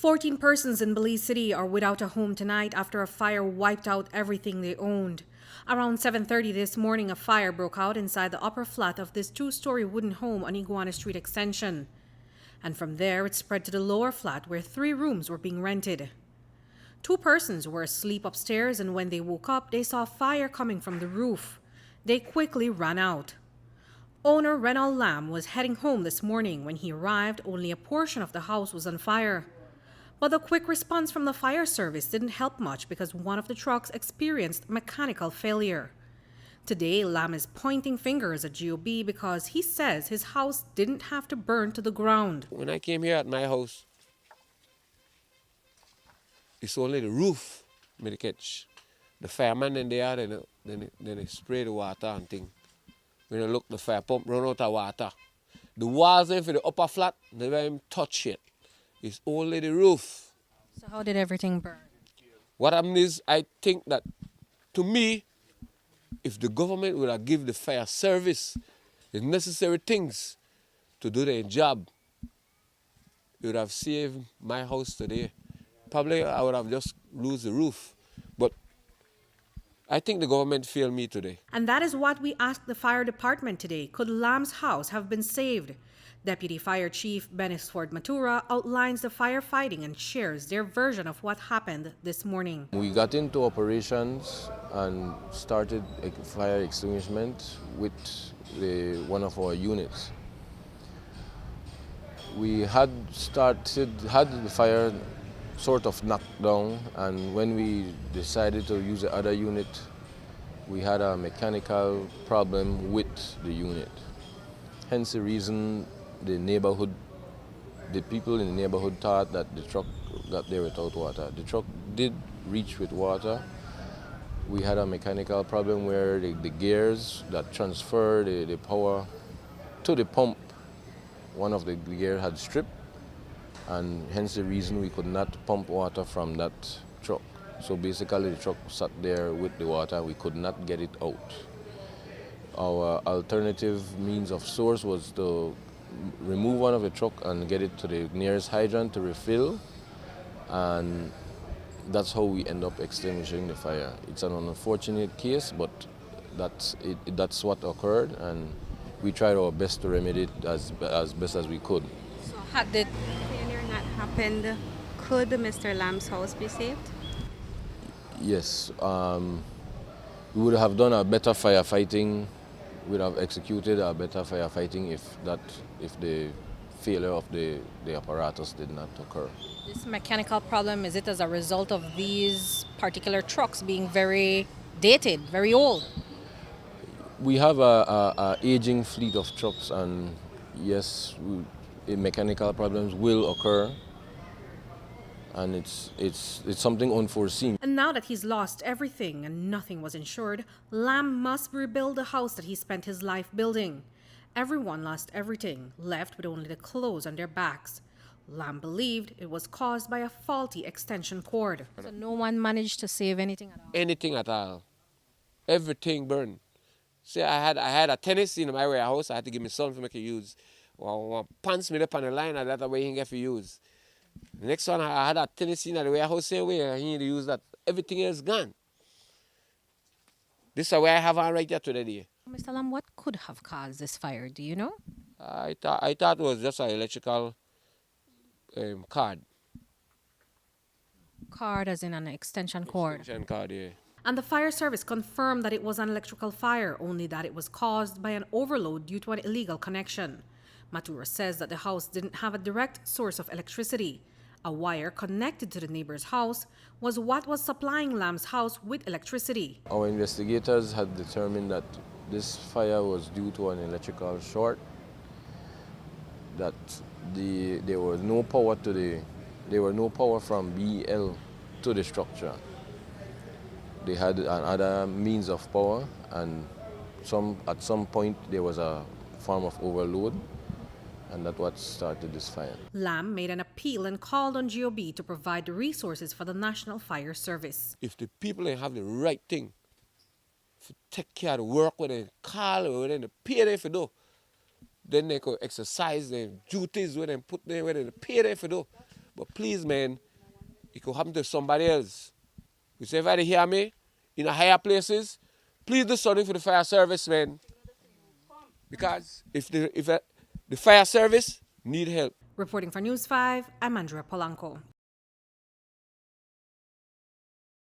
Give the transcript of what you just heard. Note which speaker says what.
Speaker 1: 14 persons in Belize City are without a home tonight after a fire wiped out everything they owned. Around 7:30 this morning, a fire broke out inside the upper flat of this two-story wooden home on Iguana Street Extension. And from there, it spread to the lower flat where 3 rooms were being rented. 2 persons were asleep upstairs, and when they woke up, they saw fire coming from the roof. They quickly ran out. Owner Renald Lam was heading home this morning. When he arrived, only a portion of the house was on fire. But the quick response from the fire service didn't help much because one of the trucks experienced mechanical failure. Today, Lam is pointing fingers at G.O.B. because he says his house didn't have to burn to the ground.
Speaker 2: When I came here at my house, it's only the roof me catch. The fireman in there, then they spray the water and thing. When I look, the fire pump run out of water. The walls for the upper flat, they never even touch it. It's only the roof.
Speaker 1: So how did everything burn?
Speaker 2: What happened is, I think that, to me, if the government would have given the fire service the necessary things to do their job, it would have saved my house today. Probably I would have just lose the roof. But I think the government failed me today.
Speaker 1: And that is what we asked the fire department today. Could Lam's house have been saved? Deputy Fire Chief Benesford Matura outlines the firefighting and shares their version of what happened this morning.
Speaker 3: We got into operations and started a fire extinguishment with one of our units. We had the fire sort of knocked down, and when we decided to use the other unit, we had a mechanical problem with the unit. Hence the reason the people in the neighborhood thought that the truck got there without water. The truck did reach with water. We had a mechanical problem where the gears that transfer the power to the pump, one of the gears had stripped, and hence the reason we could not pump water from that truck. So basically the truck sat there with the water, we could not get it out. Our alternative means of source was to remove one of the truck and get it to the nearest hydrant to refill, and that's how we end up extinguishing the fire. It's an unfortunate case, but that's what occurred, and we tried our best to remedy it as best as we could.
Speaker 4: So had the failure not happened, could Mr. Lam's house be saved?
Speaker 3: Yes, we would have done a better firefighting. We'd have executed a better firefighting if the failure of the apparatus did not occur.
Speaker 1: This mechanical problem, is it as a result of these particular trucks being very dated, very old?
Speaker 3: We have a aging fleet of trucks, and yes, mechanical problems will occur, and it's something unforeseen.
Speaker 1: And now that he's lost everything and nothing was insured, Lam must rebuild the house that he spent his life building. Everyone lost everything, left with only the clothes on their backs. Lam believed it was caused by a faulty extension cord. So no one managed to save anything at all?
Speaker 2: Anything at all. Everything burned. See, I had a tennis in my warehouse. I had to give my son for make a use. Well, pants me up on the line, and that way he get for use. The next one, I had a tennis in the warehouse same way, and he need to use that. Everything is gone. This is where I have on right here today.
Speaker 1: Mr. Lam, what could have caused this fire? Do you know?
Speaker 2: I thought it was just an electrical cord.
Speaker 1: Cord as in an extension cord.
Speaker 2: Extension cord, yeah.
Speaker 1: And the fire service confirmed that it was an electrical fire, only that it was caused by an overload due to an illegal connection. Matura says that the house didn't have a direct source of electricity. A wire connected to the neighbor's house was what was supplying Lam's house with electricity.
Speaker 3: Our investigators had determined that this fire was due to an electrical short, that there was no power from BL to the structure. They had another means of power, and at some point there was a form of overload, and that's what started this fire.
Speaker 1: Lam made an appeal and called on G.O.B. to provide the resources for the National Fire Service.
Speaker 2: If the people ain't have the right thing, to take care of the work where they call or where they pay them for do, then they could exercise their duties where they put them where they pay them for do. But please, man, it could happen to somebody else. You say, if I hear me in a higher places, please do something for the fire service, man. Because if the fire service need help.
Speaker 1: Reporting for News 5, I'm Andrea Polanco.